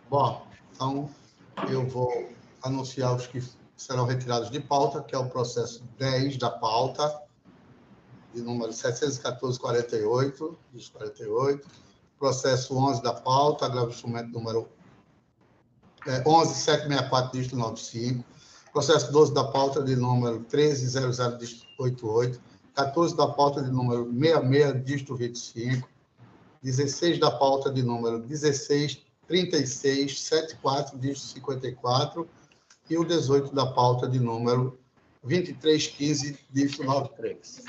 Bom, então eu vou anunciar os que serão retirados de pauta, que é o processo 10 da pauta, de número 714-48, dos 48, processo 11 da pauta, agravo de instrumento número 11.764, dígito 95, processo 12 da pauta, de número 1300, dígito 88, 14 da pauta, de número 66, dígito 25, 16 da pauta, de número 163674, dígito 54, e o 18 da pauta, de número 2315, dígito 93.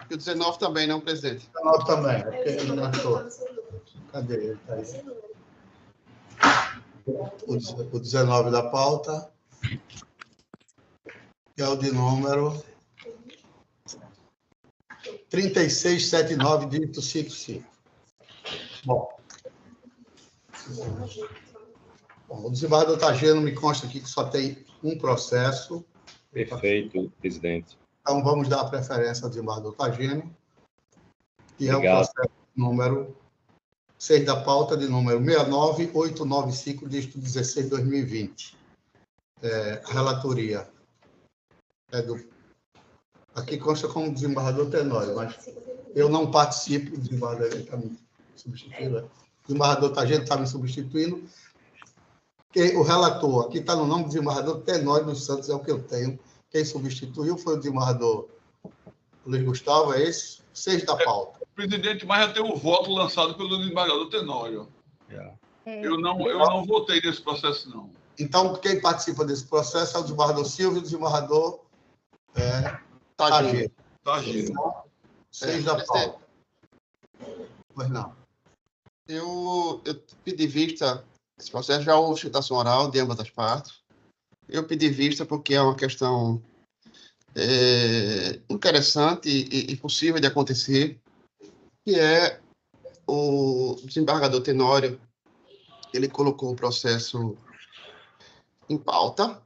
E o 19 também, não, presidente? O 19 também, é porque ele não achou. Cadê ele? Está aí. O 19 da pauta, que é o de número 3679, dígito 55. Bom, o desembargador Tagino me consta aqui que só tem um processo. Perfeito, presidente. Então, vamos dar a preferência ao desembargador Tagino, que Obrigado. É o processo número 6 da pauta, de número 69895, dígito 16, 2020. A relatoria é do... Aqui consta como desembargador Tenório, mas eu não participo, o desembargador está me substituindo. O desembargador Tagino está me substituindo. O relator, aqui está no nome do desembargador Tenório dos Santos, é o que eu tenho. Quem substituiu foi o desembargador Luiz Gustavo, é esse? 6 da pauta. Presidente, mas já tem um voto lançado pelo desembargador Tenório. Eu não votei nesse processo, não. Então, quem participa desse processo é o desembargador Silvio e o desembargador Tagino. Tagino. 6 da pauta. Pois não. Eu pedi vista, esse processo já houve citação oral de ambas as partes. Eu pedi vista porque é uma questão interessante e possível de acontecer, que é o desembargador Tenório, ele colocou o processo em pauta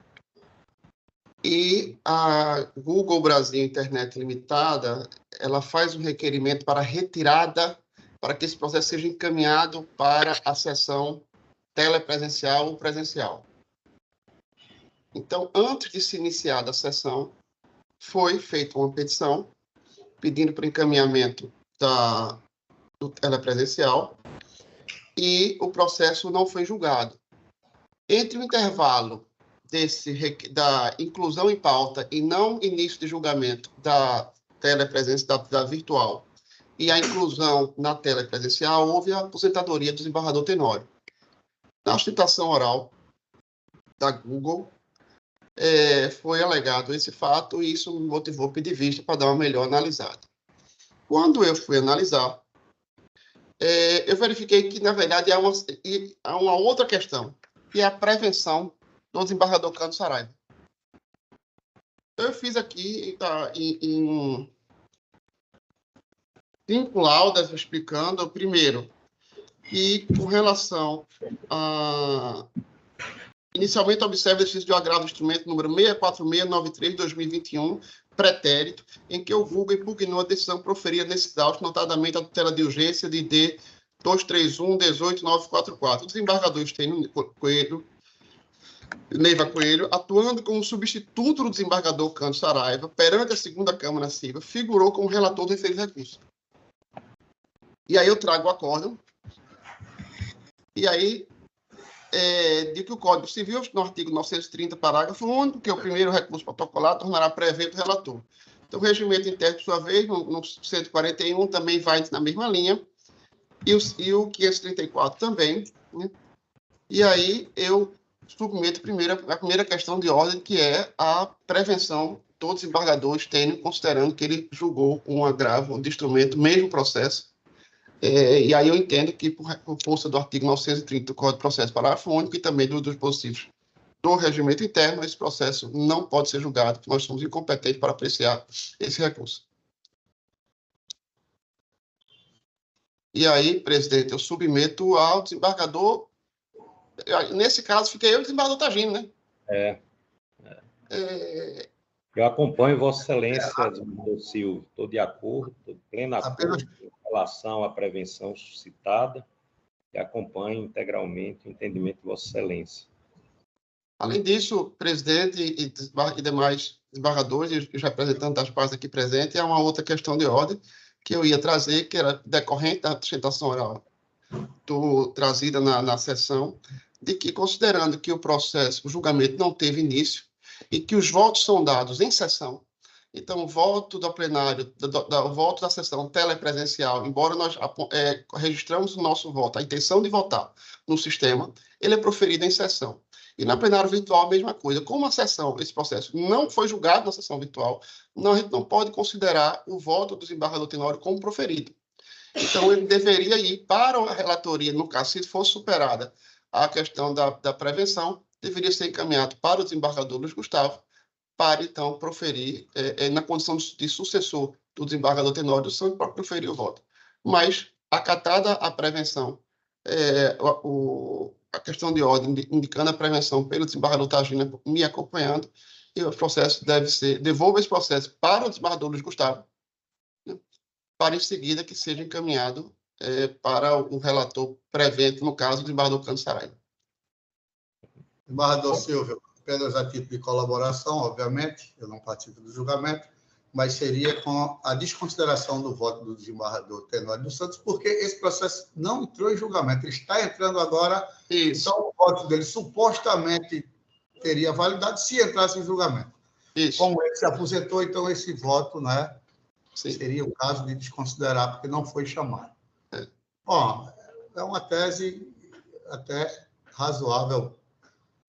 e a Google Brasil Internet Limitada, ela faz um requerimento para retirada, para que esse processo seja encaminhado para a sessão telepresencial ou presencial. Então, antes de se iniciar a sessão, foi feita uma petição pedindo para encaminhamento do telepresencial e o processo não foi julgado. Entre o intervalo da inclusão em pauta e não início de julgamento da telepresencial, da virtual, e a inclusão na telepresencial, houve a aposentadoria do desembargador Tenório. Na citação oral da Google, foi alegado esse fato e isso me motivou a pedir vista para dar uma melhor analisada. Quando eu fui analisar, eu verifiquei que, na verdade, há uma outra questão, que é a prevenção do desembargador Cândido Saraiva. Eu fiz aqui em 5 laudas explicando, primeiro, que com relação a... Inicialmente, observa o exercício de agravo do instrumento número 64693/2021, pretérito, em que o Google impugnou a decisão proferida nesse auto, notadamente a tutela de urgência de D 231-18944. O desembargador Estênio Neiva Coelho, atuando como substituto do desembargador Cândido Saraiva, perante a segunda Câmara Civil, figurou como relator do referido recurso. E aí eu trago o acórdão, e aí de que o Código Civil, no artigo 930, parágrafo único, que é o primeiro recurso protocolar, tornará pré-evento relator. Então, o regimento interno, por sua vez, no 141, também vai na mesma linha, e o 534 também, né? E aí eu submeto a primeira questão de ordem, que é a prevenção do desembargador Estênio, considerando que ele julgou um agravo de instrumento, mesmo processo. E aí eu entendo que, por força do artigo 930 do Código de Processo, parágrafo único, e também dos dispositivos do regimento interno, esse processo não pode ser julgado, porque nós somos incompetentes para apreciar esse recurso. E aí, presidente, eu submeto ao desembargador, nesse caso, fiquei eu e o desembargador Tagino, né? Eu acompanho Vossa Excelência, desembargador Silvio, estou de acordo, estou pleno acordo em relação à prevenção suscitada. e acompanho integralmente o entendimento de Vossa Excelência. Além disso, presidente e demais desembargadores e os representantes das partes aqui presentes, há uma outra questão de ordem que eu ia trazer, que era decorrente da sustentação oral trazida na sessão, de que, considerando que o julgamento não teve início e que os votos são dados em sessão, então o voto do plenário, o voto da sessão telepresencial, embora nós registramos o nosso voto, a intenção de votar no sistema, ele é proferido em sessão. E na plenária virtual, a mesma coisa. Como a sessão, esse processo não foi julgado na sessão virtual, a gente não pode considerar o voto do desembargador Tenório como proferido. Então, ele deveria ir para a relatoria, no caso, se fosse superada a questão da prevenção, deveria ser encaminhado para o desembargador Luiz Gustavo, para, então, proferir, na condição de sucessor do desembargador Tenório dos Santos, para proferir o voto. Mas, acatada a prevenção, a questão de ordem, indicando a prevenção pelo desembargador Tagina me acompanhando, e o processo devolva esse processo para o desembargador Luiz Gustavo, né, para em seguida que seja encaminhado para o relator prevento, no caso, o desembargador Cândido Saraiva. Desembargador Silvio, apenas a título de colaboração, obviamente, eu não participo do julgamento, mas seria com a desconsideração do voto do desembargador Tenório dos Santos, porque esse processo não entrou em julgamento, ele está entrando agora, Isso. Então o voto dele supostamente teria validade se entrasse em julgamento. Isso. Como ele se aposentou, então esse voto, né, Sim. seria o caso de desconsiderar, porque não foi chamado. Bom, é uma tese até razoável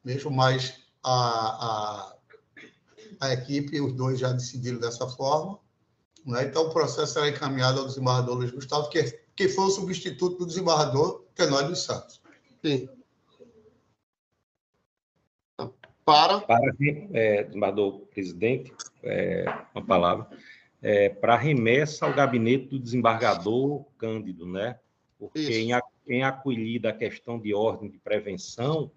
mesmo, mas a equipe, os dois já decidiram dessa forma, né? Então o processo será encaminhado ao desembargador Luiz Gustavo, que foi o substituto do desembargador Tenório dos Santos. Sim. Desembargador presidente, uma palavra, para remessa ao gabinete do desembargador Cândido, né? Porque em acolhida a questão de ordem de prevenção,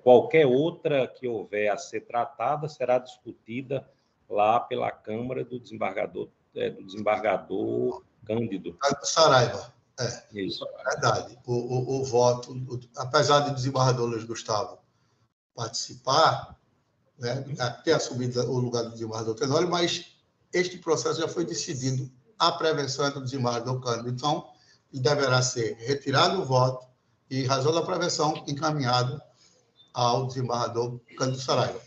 qualquer outra que houver a ser tratada será discutida lá pela Câmara do desembargador Cândido. Cândido Saraiva. Isso. Verdade. O voto, apesar de o desembargador Luiz Gustavo participar, né, ter assumido o lugar do desembargador Tenório, mas este processo já foi decidido, a prevenção é do desembargador Cândido. Então, ele deverá ser retirado o voto e, em razão da prevenção, encaminhado ao desembargador Cândido Saraiva.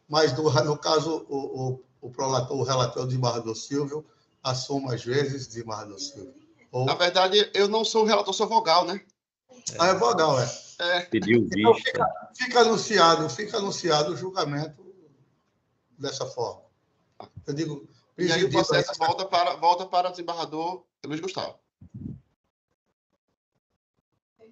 Mas, no caso, o relator, o desembargador Silvio, assume, às vezes, desembargador Silvio. Na verdade, eu não sou o relator, sou vogal, né? É vogal, Pediu então, vista. fica anunciado o julgamento dessa forma. Eu digo... E aí o processo volta para o desembargador Luiz Gustavo.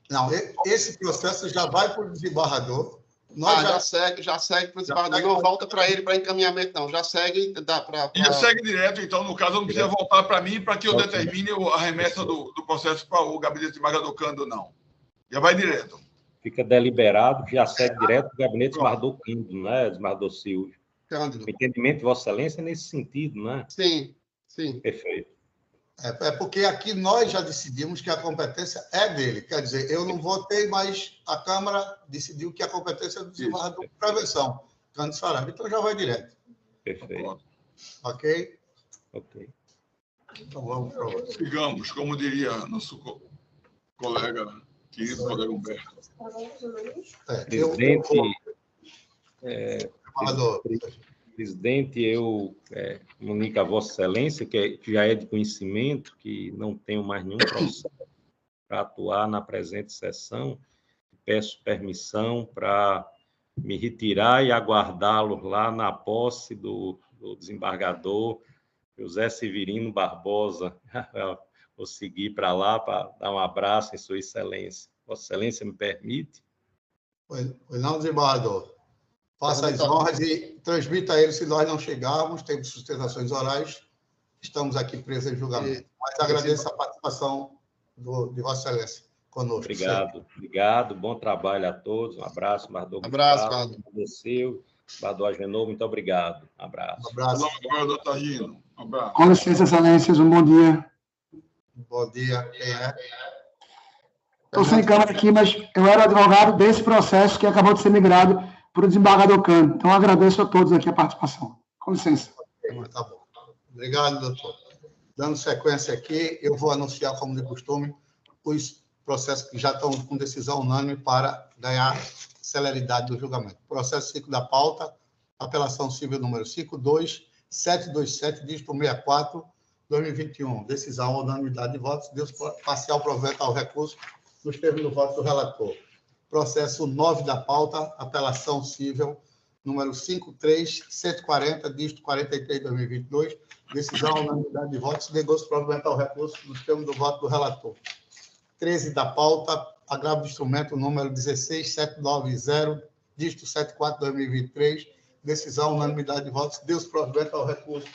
Não, esse processo já vai para o desembargador. Já segue para o desembargador. Não volta para ele para encaminhamento, não. Já segue. Já segue direto, então, no caso, não precisa voltar para mim para que eu determine a remessa do processo para o gabinete do desembargador Cândido, não. Já vai direto. Fica deliberado, já segue direto para o gabinete do desembargador Cândido, né, desembargador Silvio? Cândido. O entendimento de Vossa Excelência é nesse sentido, né? Sim. Perfeito. Porque aqui nós já decidimos que a competência é dele. Quer dizer, eu não votei, mas a Câmara decidiu que a competência é do desembargador de prevenção, Cândido Saraiva. Então já vai direto. Perfeito. Ok? Ok. Então vamos para outro. Sigamos, como diria nosso colega, querido colega Humberto. Presidente, eu comunico a Vossa Excelência, que já é de conhecimento, que não tenho mais nenhum processo para atuar na presente sessão. Peço permissão para me retirar e aguardá-lo lá na posse do desembargador José Severino Barbosa. Vou seguir para lá para dar um abraço em Sua Excelência. Vossa Excelência me permite? Pois não, desembargador. Faça as honras e transmita a ele se nós não chegarmos, temos sustentações orais, estamos aqui presos em julgamento. Mas agradeço a participação de Vossa Excelência conosco. Obrigado. Bom trabalho a todos. Um abraço, desembargador. Abraço, Seu, desembargador Agenor, muito obrigado. Um abraço. Um abraço. Desembargador Tagino. Um abraço. Com licença, Excelências, um bom dia. Bom dia. Quem é? Estou sem câmera aqui, mas eu era advogado desse processo que acabou de ser migrado para o desembargador Cândido. Então, agradeço a todos aqui a participação. Com licença. Tá bom. Obrigado, doutor. Dando sequência aqui, eu vou anunciar, como de costume, os processos que já estão com decisão unânime para ganhar celeridade do julgamento. Processo 5 da pauta, apelação civil número 52727, dígito 64, 2021. Decisão, unanimidade de votos, Deus parcial provimento ao recurso nos termos do voto do relator. Processo 9 da pauta, apelação civil número 53140, dígito 43, 2022. Decisão, unanimidade de votos, negócio provimento ao recurso nos termos do voto do relator. 13 da pauta, agravo de instrumento número 16790, dígito 74, 2023. Decisão, unanimidade de votos, Deus provimento ao recurso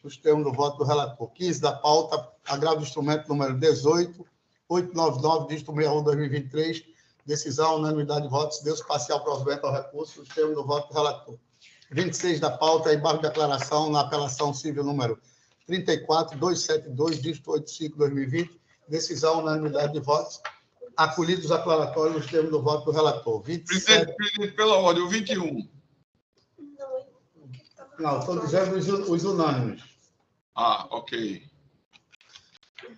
nos termos do voto do relator. 15 da pauta, agravo de instrumento número 18899, dígito 61, 2023. Decisão, unanimidade de votos, Deus parcial provimento ao recurso nos termos do voto do relator. 26 da pauta, embargo de declaração na apelação civil número 34272, dígito 85, 2020. Decisão, unanimidade de votos, acolhidos os aclaratórios nos termos do voto do relator. 27... Presidente, pela ordem, o 21. Não, estou dizendo os unânimes. Ah, ok.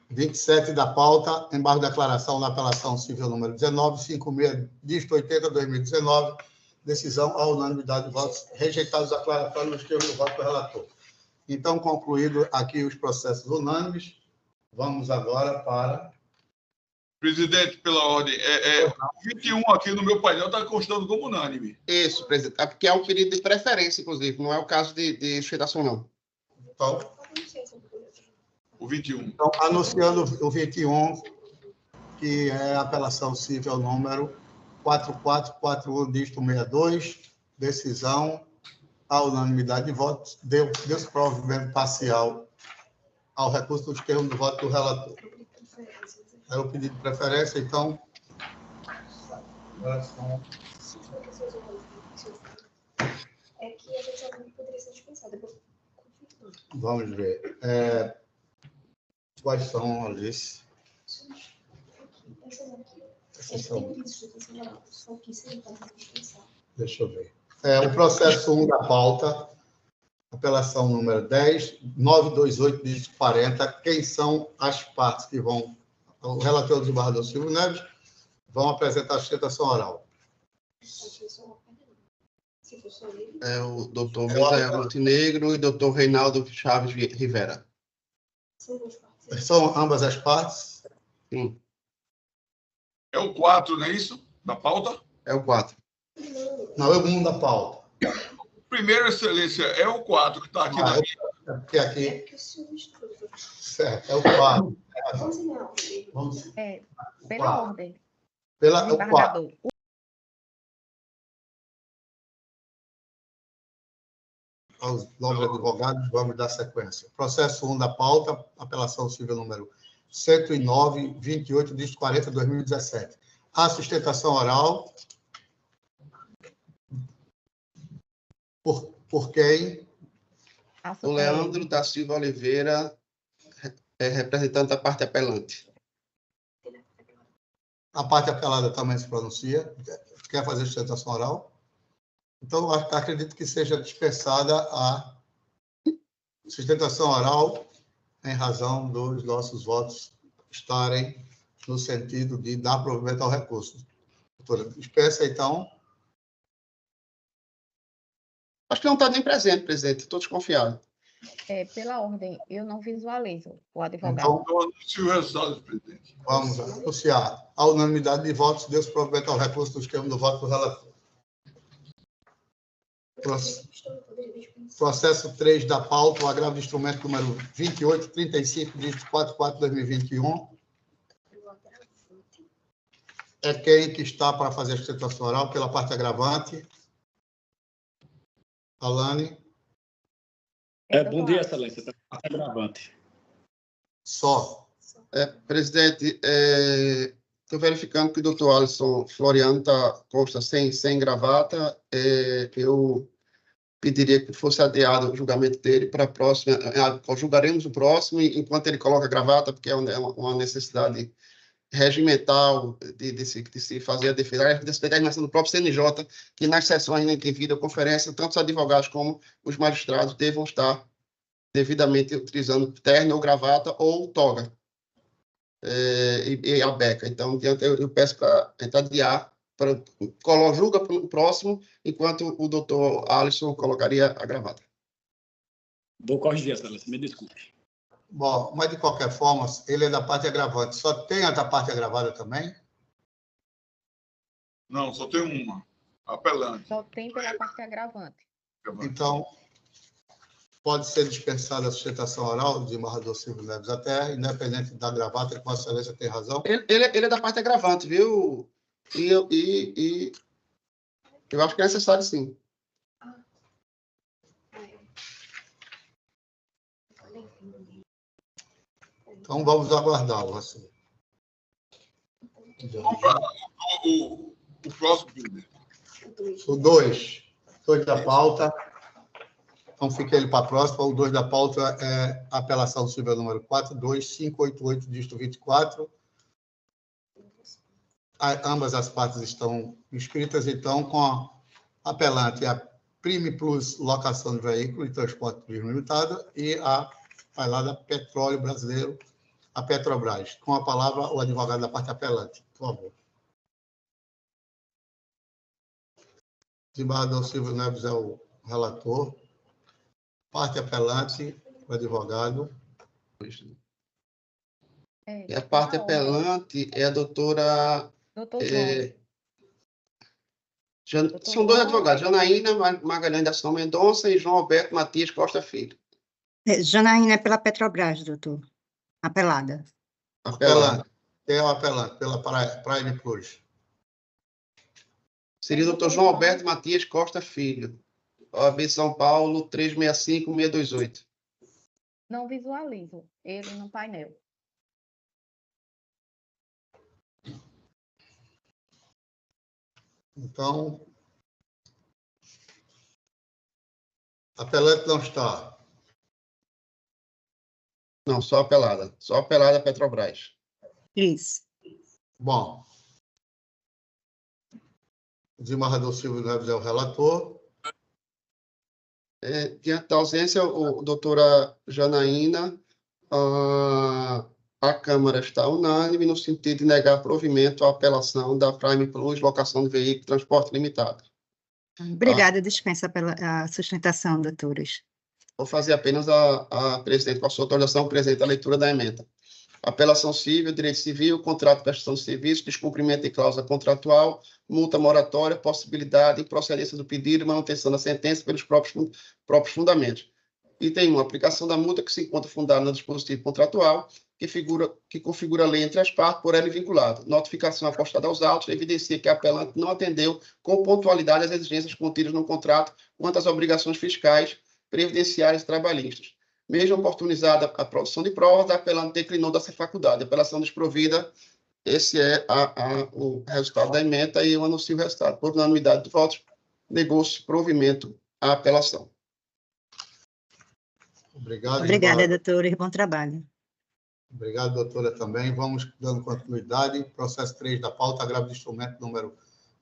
27 da pauta, embargo de declaração na apelação civil número 1956, dígito 80, 2019. Decisão à unanimidade de votos, rejeitados os aclaratórios nos termos do voto do relator. Então, concluído aqui os processos unânimes, vamos agora para... Presidente, pela ordem, o 21 aqui no meu painel está constando como unânime. Isso, presidente. É porque é um pedido de preferência, inclusive. Não é o caso de sustentação, não. Então, O 21. então, anunciando o 21, que é a apelação civil número 4441, dígito 62, decisão à unanimidade de votos, Deus provimento parcial ao recurso dos termos do voto do relator. É o pedido de preferência, então... É que a gente poderia ser dispensada. Vamos ver. Quais são, Alice? Deixa eu ver. O processo 1 da pauta, apelação número 10.928, dígito 40. Quem são as partes que vão... O relator do desembargador Silvio Neves vão apresentar a sustentação oral. É o doutor Misael Montenegro e doutor Reinaldo Chaves Rivera. São ambas as partes? Sim. É o 4, não é isso? Da pauta? É o 4. Não, é o 1 da pauta. Primeiro, Excelência, é o 4 que está aqui na minha. É porque aqui... Certo, é o 4. Vamos... Pela ordem. Pela, o 4. Aos novos advogados, vamos dar sequência. Processo 1 da pauta, apelação civil número 109, 28, dígito 40, 2017. A sustentação oral. Por quem? O Leandro da Silva Oliveira, representante da parte apelante. A parte apelada também se pronuncia. Quer fazer sustentação oral? Então, acredito que seja dispensada a sustentação oral em razão dos nossos votos estarem no sentido de dar provimento ao recurso. Doutora, dispensa, então. Acho que não está nem presente, presidente. Estou desconfiado. Pela ordem, eu não visualizo o advogado. Então, Eu anuncio o resultado, presidente. vamos anunciar a unanimidade de votos, Deus provimento ao recurso dos termos do voto do relator. Processo 3 da pauta, o agravo de instrumento número 2835, dígito 44/2021. É quem que está para fazer a sustentação oral pela parte agravante? Alane? Bom dia, Excelência. Pela parte agravante. Só. Presidente, estou verificando que o doutor Alisson Floriano consta sem gravata. Eu pediria que fosse adiado o julgamento dele para a próxima. Julgaremos o próximo enquanto ele coloca a gravata, porque é uma necessidade regimental de se fazer a defesa, dessa determinação do próprio CNJ, que nas sessões em videoconferência, tanto os advogados como os magistrados devam estar devidamente utilizando terno ou gravata ou toga e a beca. Então, eu peço para entrar de ar, julga para o próximo, enquanto o doutor Alisson colocaria a gravata. Vou corrigir, excelência, me desculpe. Bom, mas de qualquer forma, ele é da parte agravante. Só tem a da parte agravada também? Não, só tem uma. Apelante. Só tem pela parte agravante. Então, pode ser dispensada a sustentação oral do desembargador Silvio Neves, até independente da gravata, que Vossa Excelência tem razão. Ele é da parte agravante, viu? E eu acho que é necessário, sim. Então, vamos aguardá-lo. Assim. O próximo. O 2 da pauta. Então, fica ele para a próxima. O 2 da pauta é a apelação civil número 42588, dígito 24. Ambas as partes estão inscritas, então, com a apelante, a Prime Plus Locação de Veículo e Transporte Turismo Limitado e a falada Petróleo Brasileiro, a Petrobras. Com a palavra, o advogado da parte apelante, por favor. Desembargador Silvio Neves é o relator. Parte apelante, o advogado. E a parte apelante é a doutora... Doutor João. São dois advogados, Janaína Magalhães da Ação Mendonça e João Alberto Matias Costa Filho. Janaína é pela Petrobras, doutor. Apelada. Apelante. Quem é o apelante? Pela Prime Plus. Seria o doutor João Alberto Matias Costa Filho. OAB São Paulo, 365628. Não visualizo ele no painel. Então, apelante não está. Não, só apelada. Só apelada a Petrobras. Isso. Bom. O desembargador Silvio Neves é o relator. Diante da ausência, a doutora Janaína, a Câmara está unânime no sentido de negar provimento à apelação da Prime Plus, locação de veículo, transporte limitado. Obrigada, dispensa pela sustentação, doutores. Vou fazer apenas a presidente, com a sua autorização, presente a leitura da emenda. Apelação civil, direito civil, contrato de prestação de serviço, descumprimento de cláusula contratual, multa moratória, possibilidade e procedência do pedido e manutenção da sentença pelos próprios fundamentos. Item 1, aplicação da multa que se encontra fundada no dispositivo contratual, que configura a lei entre as partes, por ela vinculado. Notificação apostada aos autos evidencia que a apelante não atendeu com pontualidade as exigências contidas no contrato quanto às obrigações fiscais, previdenciárias e trabalhistas. Mesmo oportunizada a produção de provas, a apelante declinou dessa faculdade. A apelação desprovida, esse é o resultado da emenda e eu anuncio o resultado. Por unanimidade de votos, negou-se provimento à apelação. Obrigado. Obrigada, doutora, e bom trabalho. Obrigado, doutora, também. Vamos dando continuidade. Processo 3 da pauta, agravo de instrumento número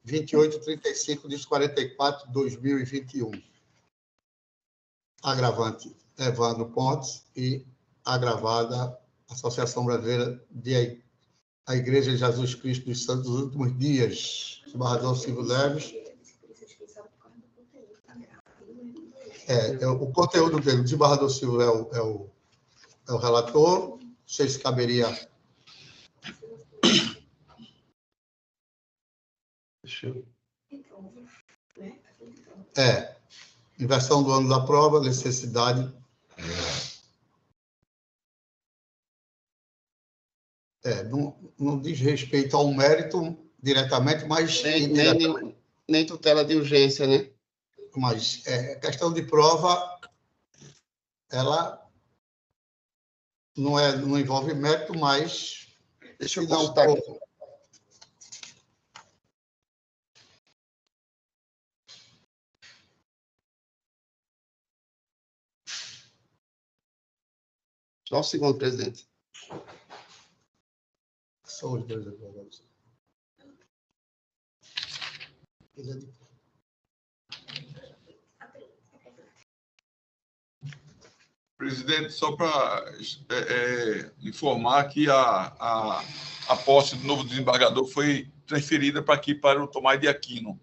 2835, dígito 44, 2021. Agravante, Evandro Pontes, e agravada, Associação Brasileira de a Igreja de Jesus Cristo dos Santos dos Últimos Dias, desembargador Silvio Neves. O conteúdo dele, o desembargador Silvio é o relator. Não sei se caberia... Inversão do ano da prova, necessidade... Não diz respeito ao mérito diretamente, mas... Nem tutela de urgência, né? Mas questão de prova, ela não envolve mérito, mas... Deixa eu consultar aqui. Só um segundo, presidente. São os dois advogados. Ele é de... Presidente, só para informar que a posse do novo desembargador foi transferida para aqui, para o Tomás de Aquino.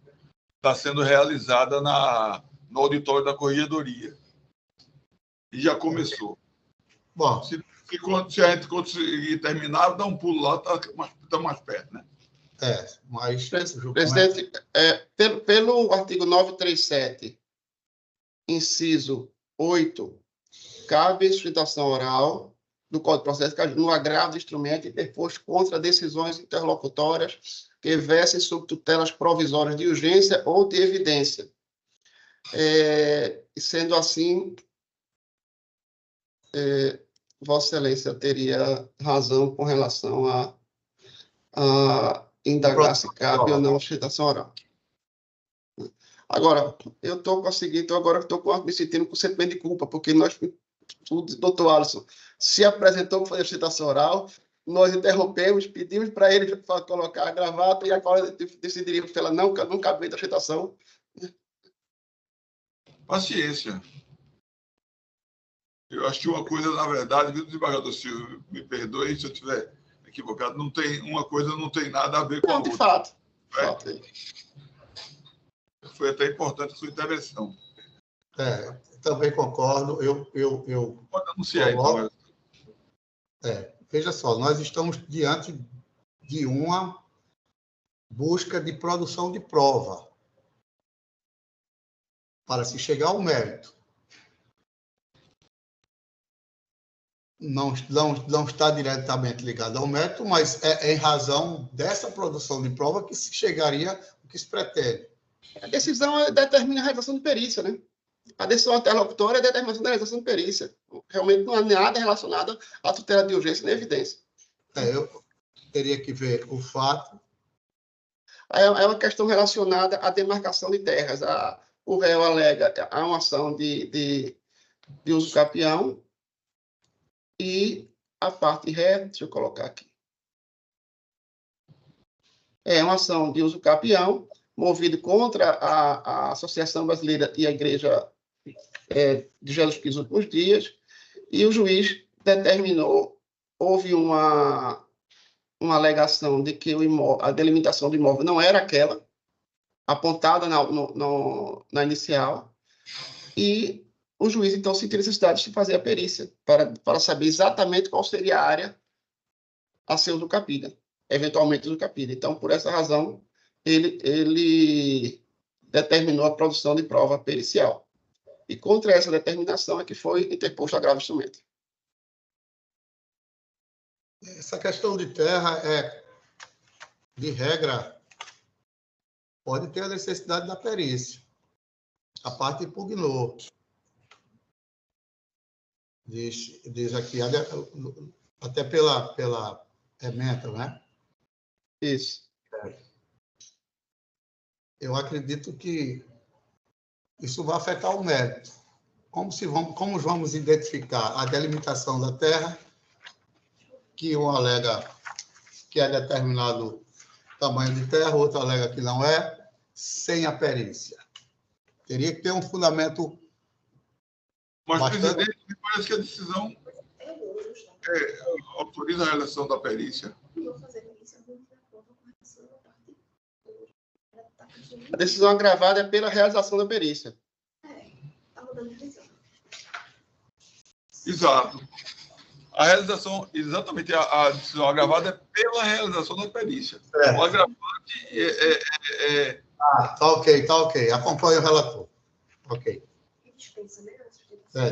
Está sendo realizada no auditório da Corregedoria. E já começou. Bom, Se a gente conseguir terminar, dá um pulo lá, está mais perto, né? mas... Presidente, pelo artigo 937, inciso 8, cabe sustentação oral do Código de Processo no agravo do instrumento interposto contra decisões interlocutórias que versem sobre tutelas provisórias de urgência ou de evidência. E sendo assim, Vossa Excelência teria razão com relação a indagar se cabe ou não a sustentação oral. Agora, eu estou conseguindo, agora estou me sentindo com sentimento de culpa, porque o doutor Alisson se apresentou para fazer a citação oral, nós interrompemos, pedimos para ele colocar a gravata e agora decidiríamos pela não cabimento da citação. Paciência. Eu acho que uma coisa, na verdade, viu, desembargador Silvio, me perdoe se eu estiver equivocado, uma coisa não tem nada a ver com a outra. De fato. Foi até importante a sua intervenção. Também concordo. Pode anunciar, então. Veja só, nós estamos diante de uma busca de produção de prova para se chegar ao mérito. Não está diretamente ligado ao mérito, mas é em razão dessa produção de prova que se chegaria o que se pretende. A decisão determina a realização de perícia, né? A decisão interlocutória é a determinação da realização de perícia. Realmente não há nada relacionado à tutela de urgência nem evidência. Eu teria que ver o fato. É uma questão relacionada à demarcação de terras. O réu alega a uma ação de uso capião e a parte ré, deixa eu colocar aqui. É uma ação de uso capião movido contra a Associação Brasileira e a Igreja de Jesus Cristo nos últimos dias, e o juiz determinou, houve uma alegação de que a delimitação do imóvel não era aquela apontada na inicial, e o juiz, então, sentiu necessidade de fazer a perícia para saber exatamente qual seria a área a ser usucapida, eventualmente usucapida. Então, por essa razão, ele determinou a produção de prova pericial. E contra essa determinação é que foi interposto agravo instrumento. Essa questão de terra de regra, pode ter a necessidade da perícia. A parte impugnou. Diz aqui, até pela ementa, né? Isso. Eu acredito que isso vai afetar o mérito. Como vamos identificar a delimitação da terra, que um alega que é determinado tamanho de terra, o outro alega que não é, sem a perícia. Teria que ter um fundamento. Mas, bastante... presidente, me parece que a decisão autoriza a realização da perícia. A decisão agravada é pela realização da perícia. Exato. A realização, exatamente, a decisão agravada é pela realização da perícia. O agravante tá ok. Acompanho o relator. Ok. Dispensa, né?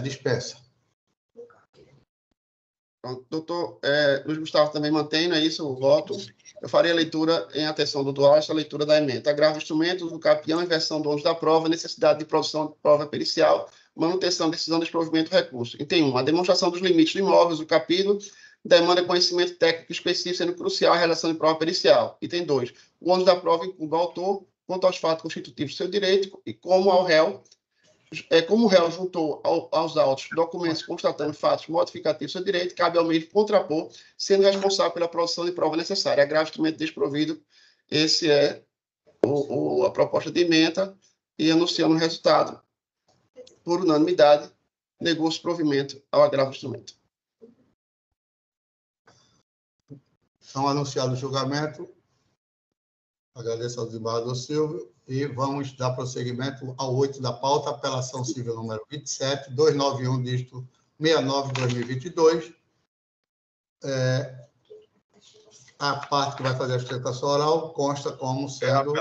Dispensa. Doutor Luiz Gustavo também mantém, não é isso, o voto. Eu farei a leitura em atenção do doutor Alisson, a leitura da ementa. Agravo instrumentos do capião, inversão do ônus da prova, necessidade de produção de prova pericial, manutenção, decisão de desprovimento do recurso. Item 1. A demonstração dos limites do imóvel, do capítulo, demanda conhecimento técnico específico, sendo crucial a relação de prova pericial. Item 2. O ônus da prova incumbe ao autor quanto aos fatos constitutivos do seu direito e como ao réu como o réu juntou aos autos documentos constatando fatos modificativos do seu direito, cabe ao mesmo contrapor, sendo responsável pela produção de prova necessária. Agravo instrumento desprovido. Esse é a proposta de emenda e anunciando o resultado. Por unanimidade, negou-se provimento ao agravo instrumento. Então, anunciado o julgamento, agradeço ao desembargador Silvio e vamos dar prosseguimento ao 8 da pauta, apelação civil número 27, 291, dígito 69/2022. A parte que vai fazer a sustentação oral consta como sendo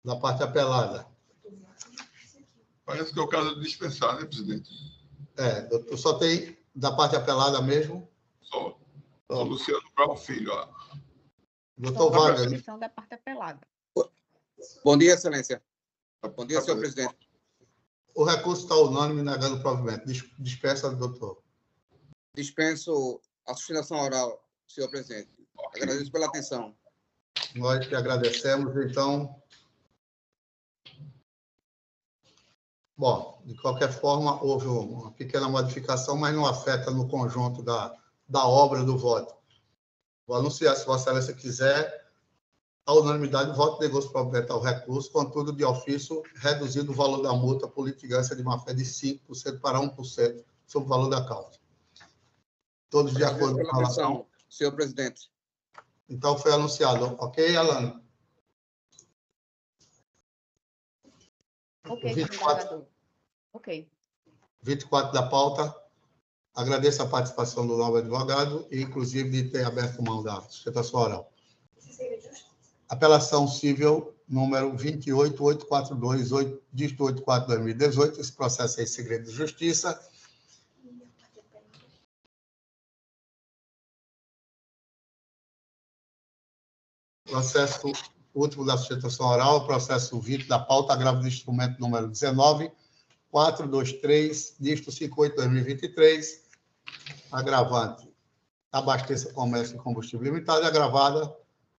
da parte apelada. Parece que é o caso de dispensar, né, presidente? Doutor, só tem da parte apelada mesmo? Só. O Luciano Brau Filho. Doutor Wagner. Comissão da parte apelada. Bom dia, excelência. Bom dia, senhor presidente. O recurso está unânime negando o provimento. Dispensa, doutor. Dispenso a sustentação oral, senhor presidente. Agradeço pela atenção. Nós que agradecemos, então. Bom, de qualquer forma, houve uma pequena modificação, mas não afeta no conjunto da obra do voto. Vou anunciar, se Vossa Excelência quiser, a unanimidade, voto negócio provimento ao recurso, contudo, de ofício, reduzido o valor da multa por litigância de má-fé de 5% para 1% sobre o valor da causa. Todos de acordo com a relação? Senhor presidente. Então, foi anunciado. Ok, Alana? Ok, 24. Ok. 24 da pauta. Agradeço a participação do novo advogado e, inclusive, de ter aberto mão da sustentação oral. Apelação civil número 28842, dígito 84/2018. Esse processo é em segredo de justiça. Processo último da sustentação oral, processo 20 da pauta, agravo do instrumento número 19423, dígito 58/2023, agravante, abasteça comércio e combustível limitado, e agravada,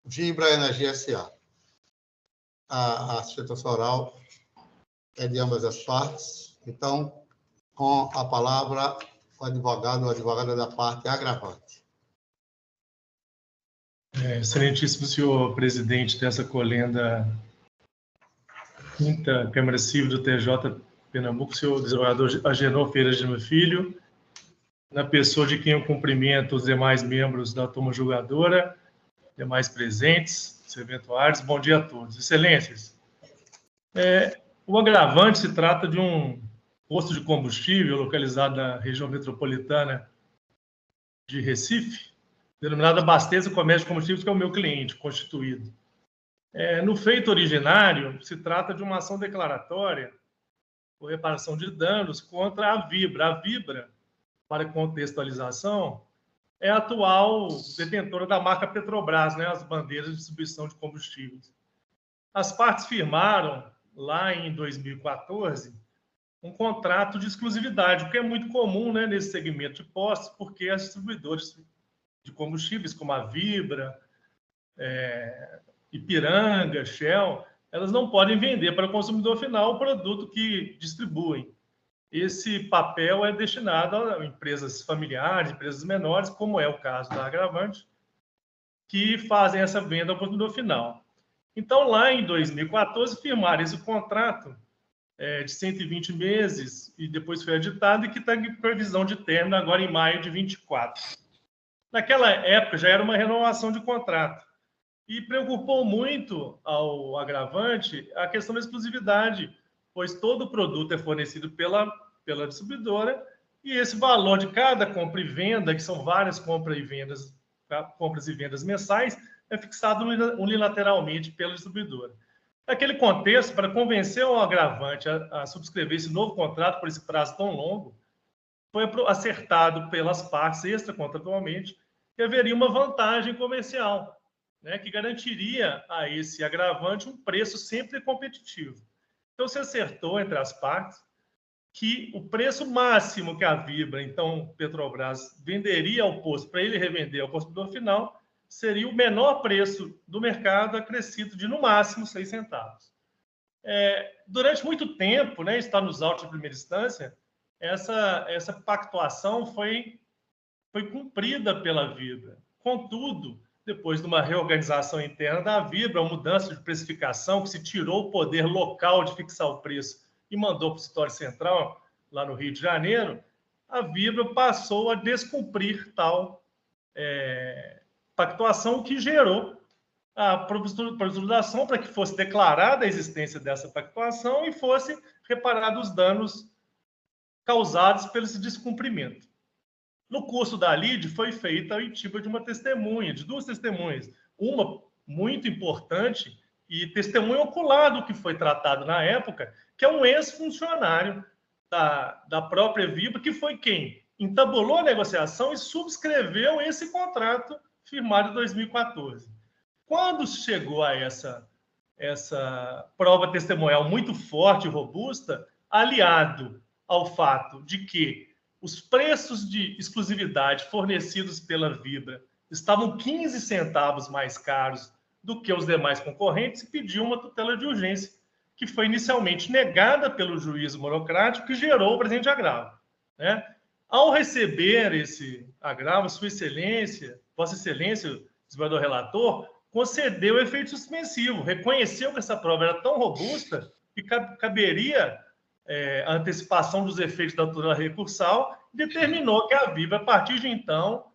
Vibra Energia S.A. A sustentação oral é de ambas as partes. Então, com a palavra, o advogado ou advogada da parte agravante. Excelentíssimo senhor presidente dessa colenda quinta Câmara Civil do TJ Pernambuco, senhor desembargador Agenor Ferreira de Lima Filho, na pessoa de quem eu cumprimento os demais membros da turma julgadora, demais presentes, serventuários, bom dia a todos. Excelências, o agravante se trata de um posto de combustível localizado na região metropolitana de Recife, denominada Abasteça Comércio de Combustíveis, que é o meu cliente constituído. No feito originário, se trata de uma ação declaratória por reparação de danos contra a Vibra. A Vibra, para contextualização, é a atual detentora da marca Petrobras, né, as bandeiras de distribuição de combustíveis. As partes firmaram, lá em 2014, um contrato de exclusividade, o que é muito comum, né, nesse segmento de postos, porque as distribuidoras de combustíveis, como a Vibra, Ipiranga, Shell, elas não podem vender para o consumidor final o produto que distribuem. Esse papel é destinado a empresas familiares, empresas menores, como é o caso da agravante, que fazem essa venda ao consumidor final. Então, lá em 2014, firmaram esse contrato de 120 meses e depois foi editado e que está em previsão de término agora em maio de 24. Naquela época, já era uma renovação de contrato e preocupou muito ao agravante a questão da exclusividade, pois todo produto é fornecido pela distribuidora e esse valor de cada compra e venda, que são várias compras e vendas mensais, é fixado unilateralmente pela distribuidora. Naquele contexto, para convencer o agravante a subscrever esse novo contrato por esse prazo tão longo, foi acertado pelas partes extracontratualmente que haveria uma vantagem comercial, né, que garantiria a esse agravante um preço sempre competitivo. Então, se acertou entre as partes que o preço máximo que a Vibra, então Petrobras, venderia ao posto para ele revender ao consumidor final seria o menor preço do mercado, acrescido de, no máximo, 6 centavos. Durante muito tempo, né, está nos autos de primeira instância, essa pactuação foi cumprida pela Vibra. Contudo, depois de uma reorganização interna da Vibra, uma mudança de precificação, que se tirou o poder local de fixar o preço e mandou para o escritório central, lá no Rio de Janeiro, a Vibra passou a descumprir tal pactuação, que gerou a provisorização para que fosse declarada a existência dessa pactuação e fosse reparados os danos causados pelo esse descumprimento. No curso da lide foi feita a oitiva de uma testemunha, de duas testemunhas. Uma muito importante e testemunha ocular do que foi tratado na época, que é um ex-funcionário da própria Vibra, que foi quem entabulou a negociação e subscreveu esse contrato firmado em 2014. Quando chegou a essa prova testemunhal muito forte e robusta, aliado ao fato de que os preços de exclusividade fornecidos pela Vibra estavam 15 centavos mais caros do que os demais concorrentes, e pediu uma tutela de urgência, que foi inicialmente negada pelo juízo monocrático, que gerou o presente agravo, né? Ao receber esse agravo, Sua Excelência, Vossa Excelência, o desembargador relator, concedeu efeito suspensivo, reconheceu que essa prova era tão robusta que caberia a antecipação dos efeitos da tutela recursal, e determinou que a Vibra, a partir de então,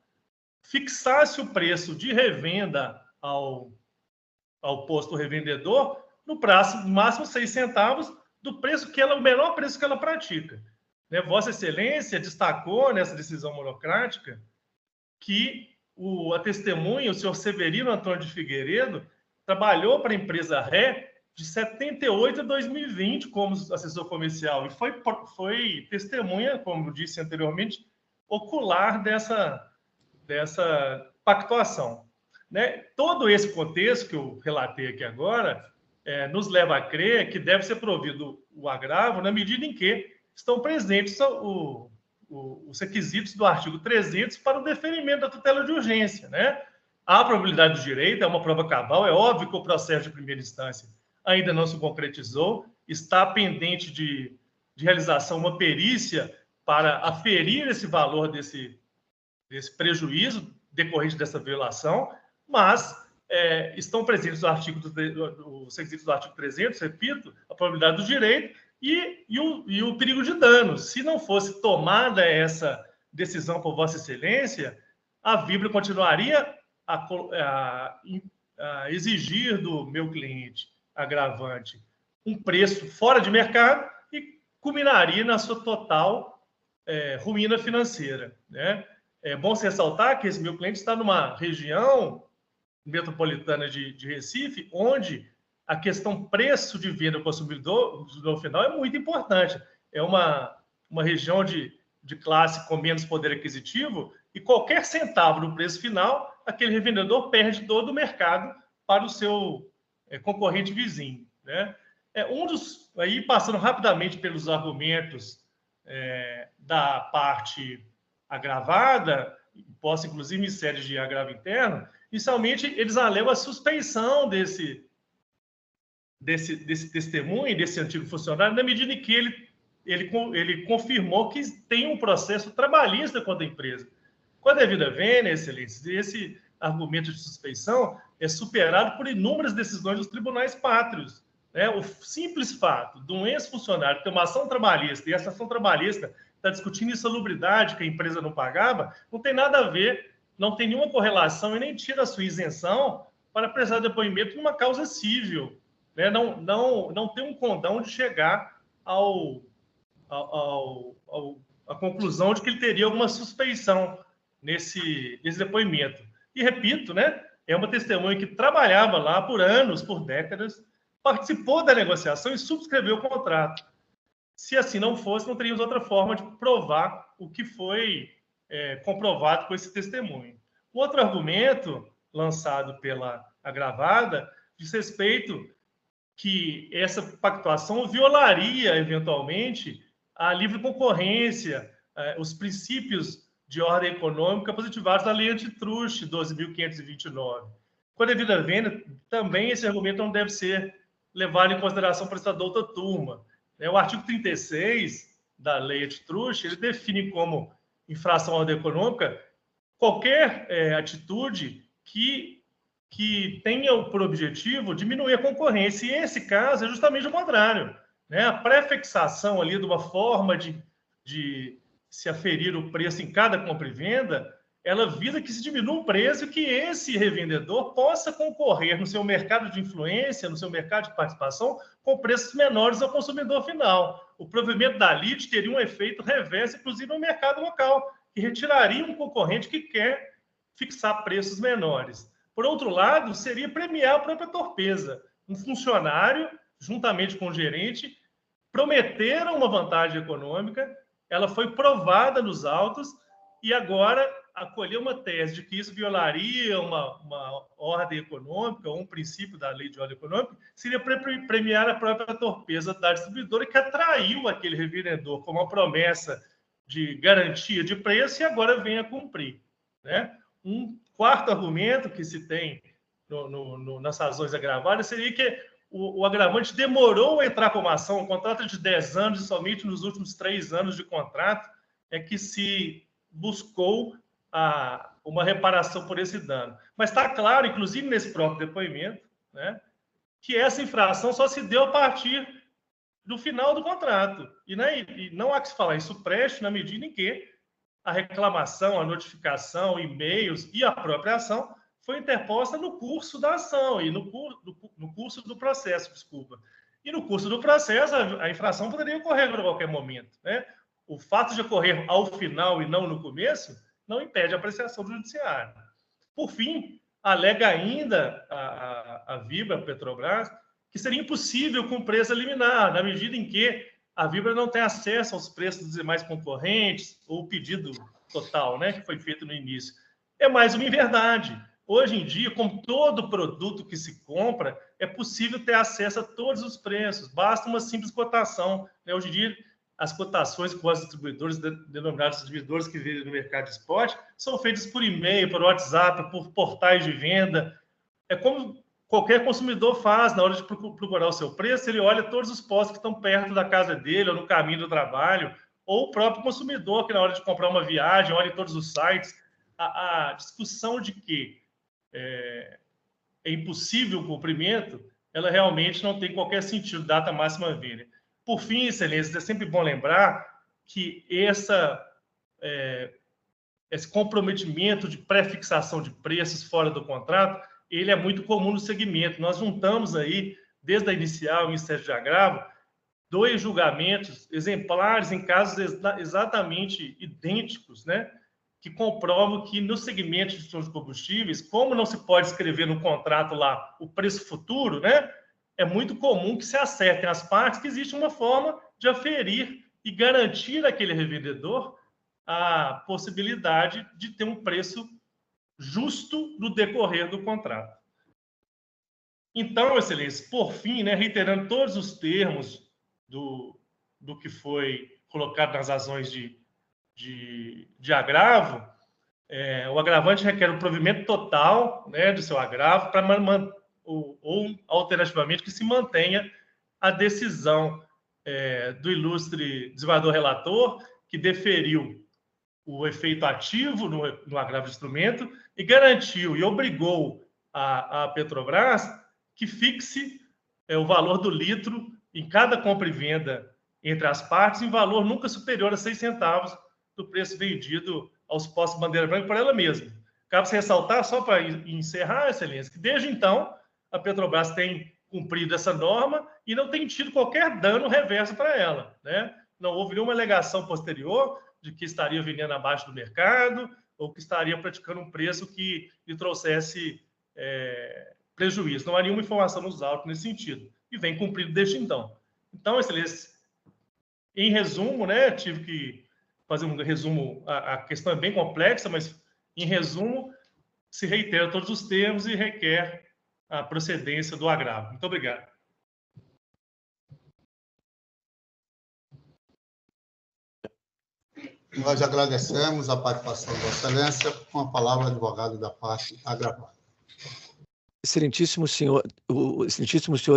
fixasse o preço de revenda ao posto revendedor no máximo 6 centavos do preço o menor preço que ela pratica. Né? Vossa Excelência destacou nessa decisão monocrática que a testemunha, o senhor Severino Antônio de Figueiredo, trabalhou para a empresa Ré de 78 a 2020 como assessor comercial e foi testemunha, como disse anteriormente, ocular dessa pactuação. Né? Todo esse contexto que eu relatei aqui agora nos leva a crer que deve ser provido o agravo na medida em que estão presentes os requisitos do artigo 300 para o deferimento da tutela de urgência. Né? A probabilidade do direito é uma prova cabal, é óbvio que o processo de primeira instância ainda não se concretizou, está pendente de realização uma perícia para aferir esse valor desse prejuízo decorrente dessa violação, mas estão presentes os requisitos do artigo 300, repito, a probabilidade do direito e o perigo de dano. Se não fosse tomada essa decisão por Vossa Excelência, a Vibra continuaria a exigir do meu cliente agravante um preço fora de mercado e culminaria na sua total ruína financeira. Né? É bom se ressaltar que esse meu cliente está numa região metropolitana de Recife, onde a questão preço de venda ao consumidor no final é muito importante. É uma região de classe com menos poder aquisitivo e qualquer centavo no preço final, aquele revendedor perde todo o mercado para o seu concorrente vizinho. Né? Aí, passando rapidamente pelos argumentos da parte agravada, possa inclusive em séries de agravo interno, inicialmente eles alegam a suspeição desse testemunho, desse antigo funcionário, na medida em que ele confirmou que tem um processo trabalhista contra a empresa. Com a devida vênia, Excelência, esse argumento de suspeição é superado por inúmeras decisões dos tribunais pátrios. Né? O simples fato de um ex-funcionário ter uma ação trabalhista e essa ação trabalhista está discutindo insalubridade que a empresa não pagava, não tem nada a ver, não tem nenhuma correlação e nem tira a sua isenção para prestar depoimento numa causa civil. Né? Não tem um condão de chegar à conclusão de que ele teria alguma suspeição nesse depoimento. E repito, né, é uma testemunha que trabalhava lá por anos, por décadas, participou da negociação e subscreveu o contrato. Se assim não fosse, não teríamos outra forma de provar o que foi comprovado com esse testemunho. O outro argumento lançado pela agravada diz respeito que essa pactuação violaria, eventualmente, a livre concorrência, os princípios de ordem econômica positivados na Lei Antitruste 12.529. Com a devida vênia, também esse argumento não deve ser levar em consideração o prestador outra turma. O artigo 36 da lei antitruste, ele define como infração à ordem econômica qualquer atitude que tenha por objetivo diminuir a concorrência. E esse caso é justamente o contrário. A prefixação ali de uma forma de se aferir o preço em cada compra e venda, ela visa que se diminua o preço e que esse revendedor possa concorrer no seu mercado de influência, no seu mercado de participação, com preços menores ao consumidor final. O provimento da lite teria um efeito reverso, inclusive, no mercado local, que retiraria um concorrente que quer fixar preços menores. Por outro lado, seria premiar a própria torpeza. Um funcionário, juntamente com o gerente, prometeram uma vantagem econômica, ela foi provada nos autos e agora acolher uma tese de que isso violaria uma ordem econômica ou um princípio da lei de ordem econômica seria premiar a própria torpeza da distribuidora que atraiu aquele revendedor com uma promessa de garantia de preço e agora vem a cumprir. Um quarto argumento que se tem nas razões agravadas seria que o agravante demorou a entrar como ação, um contrato de 10 anos e somente nos últimos 3 anos de contrato é que se buscou uma reparação por esse dano. Mas está claro, inclusive nesse próprio depoimento, que essa infração só se deu a partir do final do contrato. E não há que se falar isso preste na medida em que a reclamação, a notificação, e-mails e a própria ação foi interposta no curso da ação e no curso do processo, desculpa. E no curso do processo, a infração poderia ocorrer a qualquer momento. O fato de ocorrer ao final e não no começo não impede a apreciação do judiciário. Por fim, alega ainda a Vibra, a Petrobras, que seria impossível com preço liminar, na medida em que a Vibra não tem acesso aos preços dos demais concorrentes, ou o pedido total, que foi feito no início. É mais uma inverdade. Hoje em dia, com todo produto que se compra, é possível ter acesso a todos os preços, basta uma simples cotação. Hoje em dia, as cotações com os distribuidores, denominados distribuidores que vendem no mercado de spot, são feitas por e-mail, por WhatsApp, por portais de venda. É como qualquer consumidor faz na hora de procurar o seu preço, ele olha todos os postos que estão perto da casa dele, ou no caminho do trabalho, ou o próprio consumidor, que na hora de comprar uma viagem, olha em todos os sites. A discussão de que é impossível o cumprimento, ela realmente não tem qualquer sentido, data máxima vênia. Por fim, excelências, é sempre bom lembrar que esse comprometimento de pré-fixação de preços fora do contrato, ele é muito comum no segmento. Nós juntamos aí, desde a inicial, o Ministério de Agravo, 2 julgamentos exemplares em casos exatamente idênticos, que comprovam que no segmento de gestão de combustíveis, como não se pode escrever no contrato lá o preço futuro, é muito comum que se acertem as partes, que existe uma forma de aferir e garantir àquele revendedor a possibilidade de ter um preço justo no decorrer do contrato. Então, excelência, por fim, reiterando todos os termos do que foi colocado nas razões de agravo, o agravante requer um provimento total do seu agravo ou alternativamente que se mantenha a decisão do ilustre desembargador relator, que deferiu o efeito ativo no agravo de instrumento e garantiu e obrigou a Petrobras que fixe o valor do litro em cada compra e venda entre as partes em valor nunca superior a 6 centavos do preço vendido aos postos bandeira branca por ela mesma. Cabe se ressaltar, só para encerrar, excelência, que desde então a Petrobras tem cumprido essa norma e não tem tido qualquer dano reverso para ela. Não houve nenhuma alegação posterior de que estaria vendendo abaixo do mercado ou que estaria praticando um preço que lhe trouxesse prejuízo. Não há nenhuma informação nos autos nesse sentido. E vem cumprido desde então. Então, excelência, em resumo, tive que fazer um resumo, a questão é bem complexa, mas, em resumo, se reitera todos os termos e requer a procedência do agravo. Muito obrigado. Nós agradecemos a participação de Vossa Excelência. Com a palavra, advogado da parte agravada. excelentíssimo senhor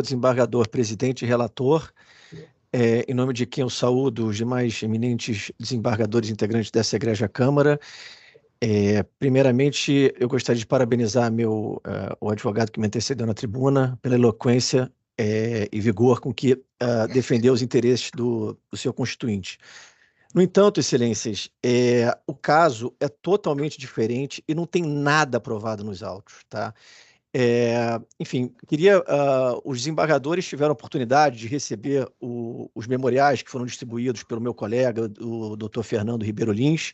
desembargador, presidente e relator, em nome de quem eu saúdo os demais eminentes desembargadores integrantes dessa egrégia Câmara. Primeiramente, eu gostaria de parabenizar o advogado que me antecedeu na tribuna pela eloquência e vigor com que defendeu os interesses do seu constituinte. No entanto, excelências, o caso é totalmente diferente e não tem nada aprovado nos autos, tá? Enfim, os desembargadores tiveram a oportunidade de receber os memoriais que foram distribuídos pelo meu colega, o Dr. Fernando Ribeiro Lins,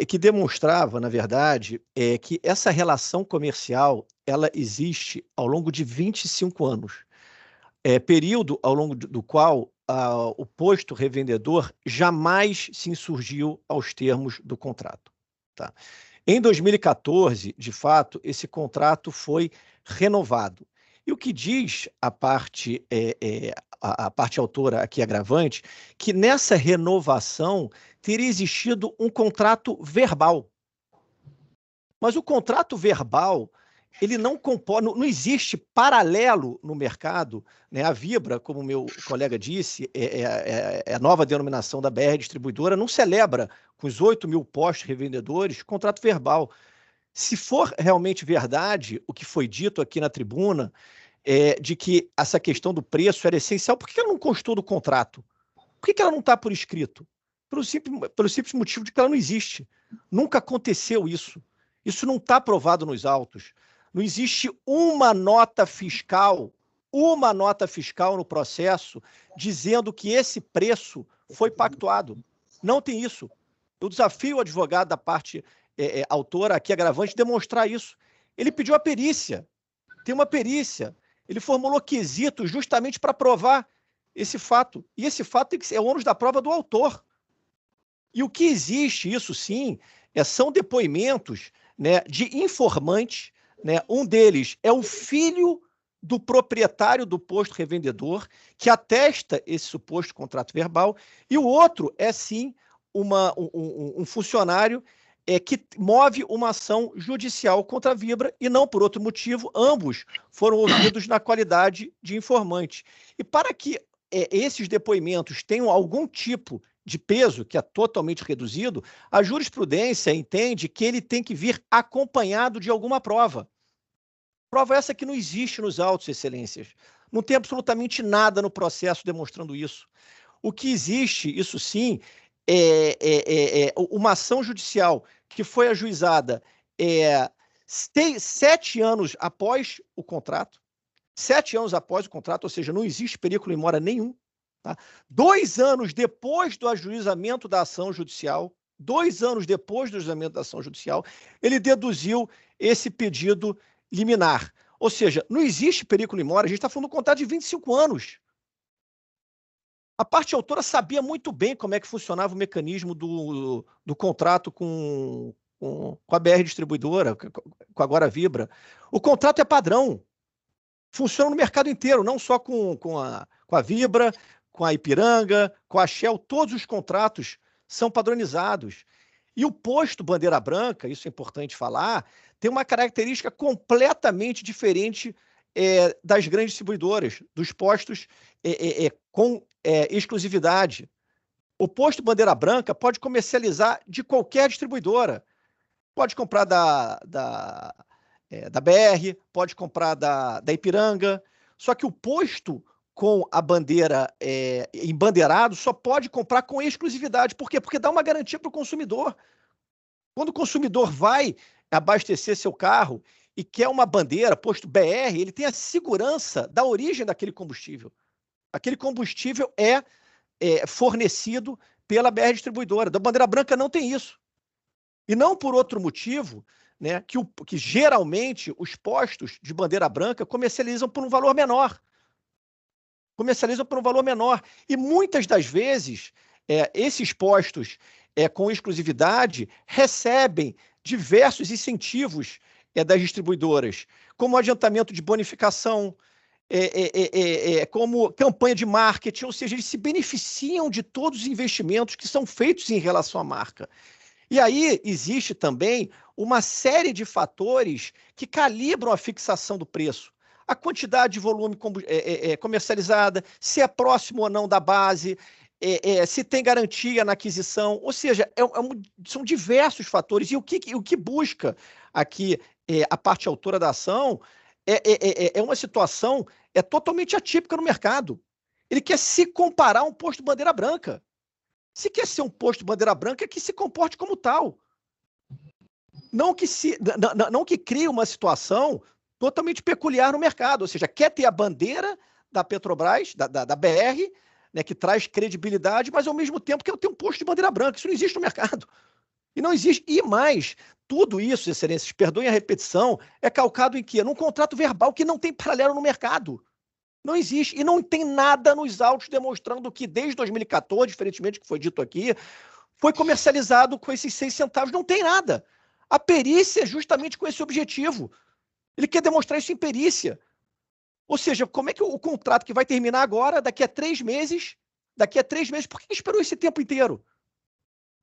que demonstrava, na verdade, que essa relação comercial ela existe ao longo de 25 anos, período ao longo do qual o posto revendedor jamais se insurgiu aos termos do contrato. Tá? Em 2014, de fato, esse contrato foi renovado. E o que diz a parte autora aqui agravante, que nessa renovação teria existido um contrato verbal. Mas o contrato verbal, ele não existe paralelo no mercado, né? A Vibra, como meu colega disse, a nova denominação da BR Distribuidora, não celebra com os 8 mil postos revendedores contrato verbal. Se for realmente verdade o que foi dito aqui na tribuna, de que essa questão do preço era essencial, por que ela não constou do contrato? Por que ela não está por escrito? Pelo simples motivo de que ela não existe. Nunca aconteceu isso. Isso não está provado nos autos. Não existe uma nota fiscal no processo dizendo que esse preço foi pactuado. Não tem isso. Eu desafio o advogado da parte autora aqui, agravante, demonstrar isso. Ele pediu a perícia. Tem uma perícia. Ele formulou quesitos justamente para provar esse fato. E esse fato tem que ser o ônus da prova do autor. E o que existe, isso sim, são depoimentos, né, de informantes, né? Um deles é o filho do proprietário do posto revendedor, que atesta esse suposto contrato verbal, e o outro é, sim, um funcionário que move uma ação judicial contra a Vibra, e não por outro motivo, ambos foram ouvidos na qualidade de informante. E para que esses depoimentos tenham algum tipo de peso, que é totalmente reduzido, a jurisprudência entende que ele tem que vir acompanhado de alguma prova. Prova essa que não existe nos autos, excelências. Não tem absolutamente nada no processo demonstrando isso. O que existe, isso sim, é uma ação judicial que foi ajuizada 7 anos após o contrato, 7 anos após o contrato, ou seja, não existe perículo in mora nenhum. Tá? 2 anos depois do ajuizamento da ação judicial, 2 anos depois do ajuizamento da ação judicial, ele deduziu esse pedido liminar. Ou seja, não existe perículo in mora, a gente está falando de um contrato de 25 anos. A parte autora sabia muito bem como é que funcionava o mecanismo do contrato com a BR Distribuidora, com a Agora Vibra. O contrato é padrão. Funciona no mercado inteiro, não só com a Vibra, com a Ipiranga, com a Shell. Todos os contratos são padronizados. E o posto Bandeira Branca, isso é importante falar, tem uma característica completamente diferente das grandes distribuidoras, dos postos com exclusividade. O posto Bandeira Branca pode comercializar de qualquer distribuidora. Pode comprar da BR, pode comprar da Ipiranga, só que o posto com a bandeira embandeirado só pode comprar com exclusividade. Por quê? Porque dá uma garantia para o consumidor. Quando o consumidor vai abastecer seu carro e quer uma bandeira, posto BR, ele tem a segurança da origem daquele combustível. Aquele combustível é fornecido pela BR Distribuidora. Da Bandeira Branca não tem isso. E não por outro motivo, né, que geralmente os postos de Bandeira Branca comercializam por um valor menor. E muitas das vezes, esses postos com exclusividade recebem diversos incentivos das distribuidoras, como adiantamento de bonificação, como campanha de marketing, ou seja, eles se beneficiam de todos os investimentos que são feitos em relação à marca. E aí existe também uma série de fatores que calibram a fixação do preço. A quantidade de volume comercializada, se é próximo ou não da base, se tem garantia na aquisição, ou seja, são diversos fatores. E o que busca aqui a parte autora da ação é uma situação totalmente atípica no mercado. Ele quer se comparar a um posto bandeira branca. Se quer ser um posto bandeira branca, é que se comporte como tal. Não que crie uma situação totalmente peculiar no mercado, ou seja, quer ter a bandeira da Petrobras, da BR, né, que traz credibilidade, mas ao mesmo tempo quer ter um posto de bandeira branca. Isso não existe no mercado. E não existe. E mais, tudo isso, excelências, perdoem a repetição, é calcado em quê? Num contrato verbal que não tem paralelo no mercado. Não existe. E não tem nada nos autos demonstrando que desde 2014, diferentemente do que foi dito aqui, foi comercializado com esses 6 centavos. Não tem nada. A perícia é justamente com esse objetivo. Ele quer demonstrar isso em perícia. Ou seja, como é que o contrato que vai terminar agora, daqui a 3 meses, por que esperou esse tempo inteiro?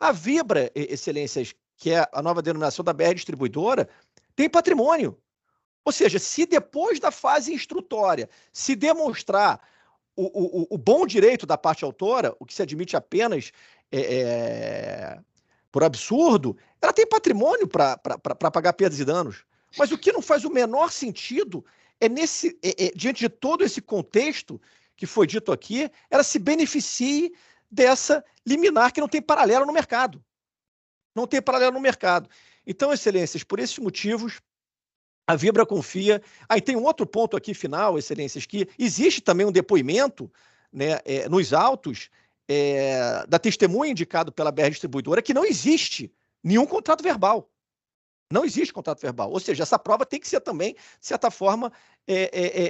A Vibra, excelências, que é a nova denominação da BR Distribuidora, tem patrimônio. Ou seja, se depois da fase instrutória se demonstrar o bom direito da parte autora, o que se admite apenas por absurdo, ela tem patrimônio para pagar perdas e danos. Mas o que não faz o menor sentido diante de todo esse contexto que foi dito aqui, ela se beneficie dessa liminar que não tem paralelo no mercado. Não tem paralelo no mercado. Então, excelências, por esses motivos, a Vibra confia. Aí tem um outro ponto aqui final, excelências, que existe também um depoimento, né, nos autos da testemunha indicado pela BR Distribuidora que não existe nenhum contrato verbal. Não existe contrato verbal. Ou seja, essa prova tem que ser também, de certa forma,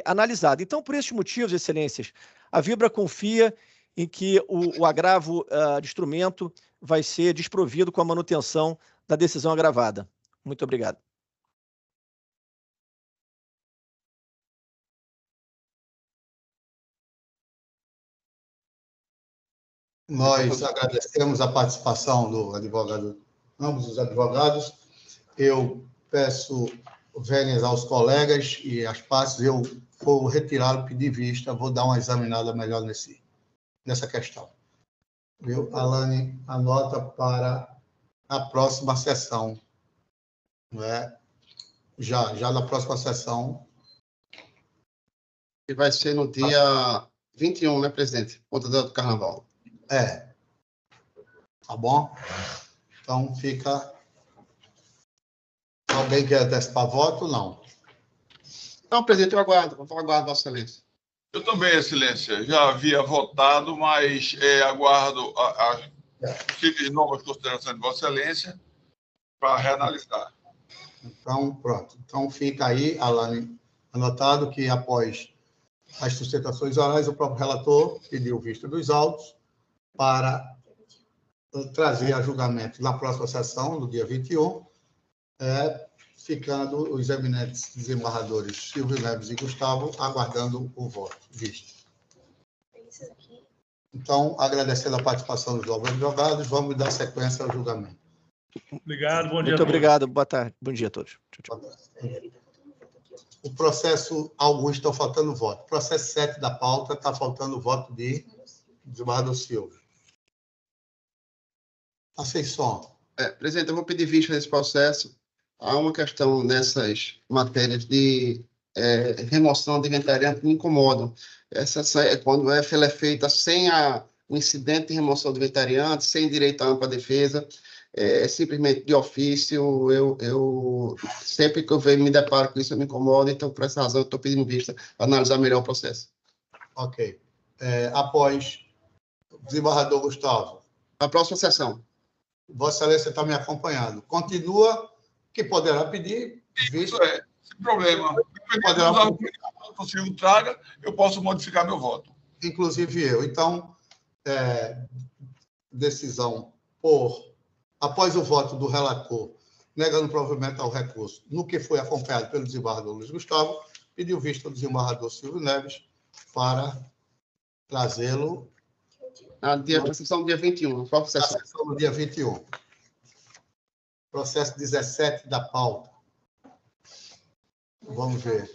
analisada. Então, por esses motivos, excelências, a Vibra confia em que o agravo de instrumento vai ser desprovido com a manutenção da decisão agravada. Muito obrigado. Nós agradecemos a participação do advogado, ambos os advogados. Eu peço vênias aos colegas e às partes, eu vou retirar o pedido de vista, vou dar uma examinada melhor nessa questão. Viu? Alane, anota para a próxima sessão. Não é? Já na próxima sessão. Que vai ser no dia 21, né, presidente? Conta do Carnaval. Tá bom? Então, fica... Alguém quer antecipar voto? Não. Não, presidente, eu aguardo Vossa Excelência. Eu também, Excelência. Já havia votado, mas aguardo as novas considerações de Vossa Excelência para reanalisar. Então, pronto. Então, fica aí, Alane, anotado que após as sustentações orais, o próprio relator pediu vista dos autos para trazer a julgamento na próxima sessão, no dia 21, ficando os eminentes desembargadores Silvio Neves e Gustavo aguardando o voto visto. Então, agradecendo a participação dos novos advogados, vamos dar sequência ao julgamento. Obrigado, bom dia. Muito obrigado, boa tarde. Bom dia a todos. Tchau, tchau. O processo, alguns estão faltando voto. O processo 7 da pauta está faltando o voto de desembargador Silvio. Aceição. Presidente, eu vou pedir vista desse processo. Há uma questão nessas matérias de remoção de inventariante que me incomodam. Quando ela é feita sem o incidente de remoção de inventariante, sem direito à ampla defesa, simplesmente de ofício. Eu sempre que eu me deparo com isso, eu me incomodo. Então, por essa razão, eu estou pedindo vista para analisar melhor o processo. Ok. Após o desembargador Gustavo. A próxima sessão. Vossa Excelência está me acompanhando. Continua, que poderá pedir vista. Isso sem problema. Dependendo do possível traga, eu posso modificar meu voto. Inclusive eu. Então, decisão após o voto do relator, negando provimento ao recurso, no que foi acompanhado pelo desembargador Luiz Gustavo, pediu vista ao desembargador Silvio Neves para trazê-lo... A sessão do dia 21, a própria sessão. A sessão do dia 21. Processo 17 da pauta. Vamos ver.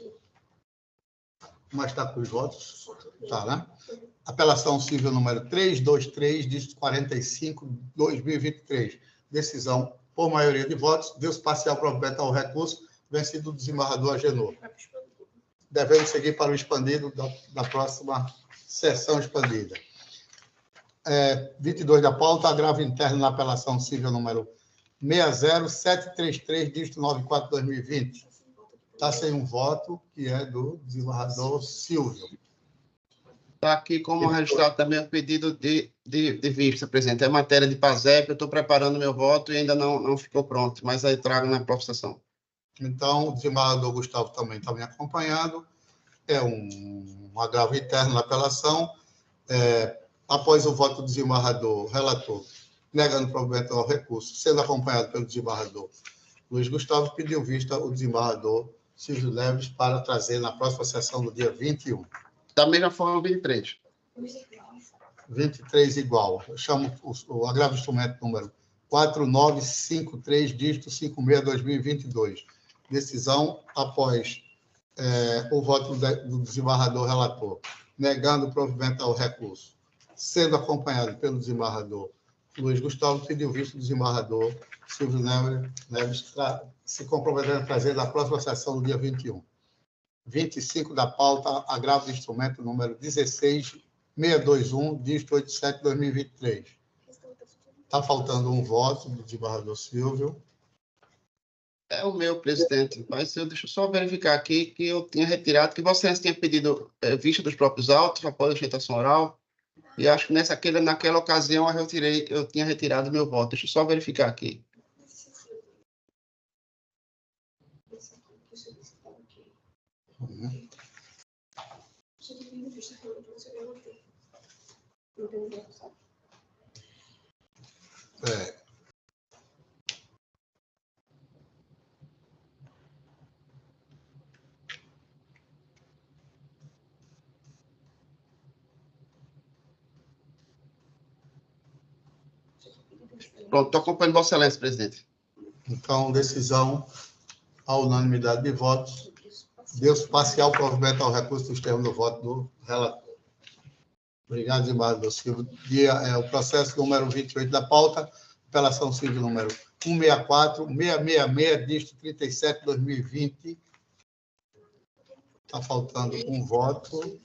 Mas está com os votos? Tá, né? Apelação civil número 323, dígito 45, 2023. Decisão por maioria de votos. Deu-se parcial provimento ao recurso, vencido o desembargador Agenor. Devemos seguir para o expandido da próxima sessão expandida. 22 da pauta, agravo interno na apelação civil número 60733, dígito 94, 2020. Está sem um voto, que é do desembargador Silvio. Está aqui como registrado também o pedido de vista, presidente. É matéria de PASEP, eu estou preparando meu voto e ainda não ficou pronto, mas aí trago na próxima sessão. Então, o desembargador Gustavo também está me acompanhando. É um agravo interno na apelação. Após o voto do desembargador relator, negando provimento ao recurso, sendo acompanhado pelo desembargador Luiz Gustavo, pediu vista o desembargador Silvio Neves para trazer na próxima sessão do dia 21. Da mesma forma, 23. 23 igual. Eu chamo o agravo instrumento número 4953, dígito 56, 2022. Decisão após o voto do desembargador relator, negando provimento ao recurso, sendo acompanhado pelo desembargador Luiz Gustavo, pediu vista do desembargador Silvio Neves se comprometendo a trazer na próxima sessão do dia 21. 25 da pauta, agravo do instrumento número 16621, dígito 87, 2023. Está faltando um voto do desembargador Silvio. É o meu, presidente. Mas deixa eu só verificar aqui que eu tinha retirado, que vocês tinham pedido vista dos próprios autos após a sustentação oral. E acho que naquela ocasião eu tinha retirado meu voto. Deixa eu só verificar aqui. Pronto, estou acompanhando Vossa Excelência, presidente. Então, decisão à unanimidade de votos. Deu-se parcial provimento ao recurso dos termos do voto do relator. Obrigado, desembargador Silvio. O processo número 28 da pauta, apelação civil número 164-666, dígito 37, 2020. Está faltando um voto.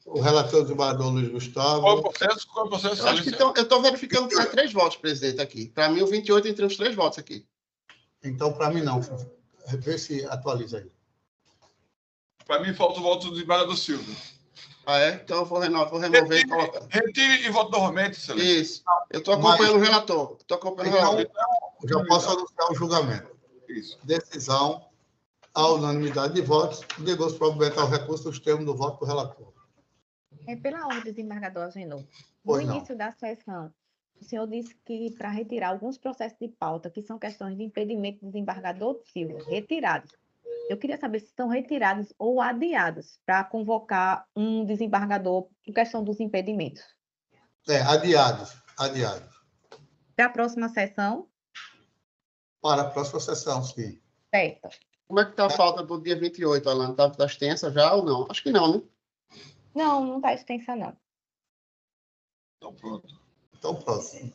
O relator, desembargador Luiz Gustavo. Qual é o processo? Eu acho que eu estou verificando para 3 votos, presidente, aqui. Para mim, o 28 entre os 3 votos aqui. Então, para mim, não. Vê se atualiza aí. Para mim, falta o voto do desembargador Silvio. Então eu vou remover e colocar. Retire e voto novamente, excelência. Isso. Eu estou acompanhando o relator. Já posso anunciar o julgamento. Isso. Decisão à unanimidade de votos. Negou-se provimento ao recurso dos termos do voto do relator. Pela ordem, desembargador Agenor. No início da sessão, o senhor disse que para retirar alguns processos de pauta, que são questões de impedimento do desembargador Silva, retirados. Eu queria saber se estão retirados ou adiados para convocar um desembargador por questão dos impedimentos. Adiados. Para a próxima sessão? Para a próxima sessão, sim. Certo. Como é que está a falta do dia 28, Alan? Está extensa já ou não? Acho que não, né? Não está extensa, não. Então, pronto.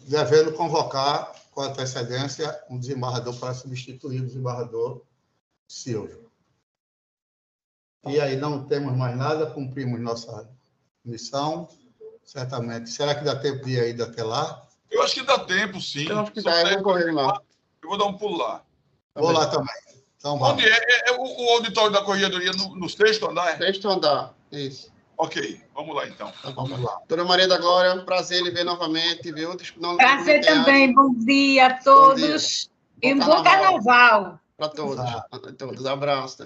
Devendo convocar com antecedência um desembargador para substituir o desembargador Silvio. E aí não temos mais nada, cumprimos nossa missão, certamente. Será que dá tempo de ir ainda até lá? Eu acho que dá tempo, sim. Eu acho que dá, eu vou correr lá. Eu vou dar um pulo lá. Vou lá também. Então, onde é? O auditório da Corregedoria no 6º andar? 6º andar, isso. Ok, vamos lá então. Vamos lá. Doutora Maria da Glória, é um prazer lhe ver novamente, viu? Prazer também, bom dia a todos. E um bom carnaval. Para todos. Abraço.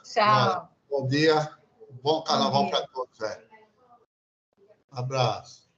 Tchau. Bom dia, bom carnaval para todos. Abraço.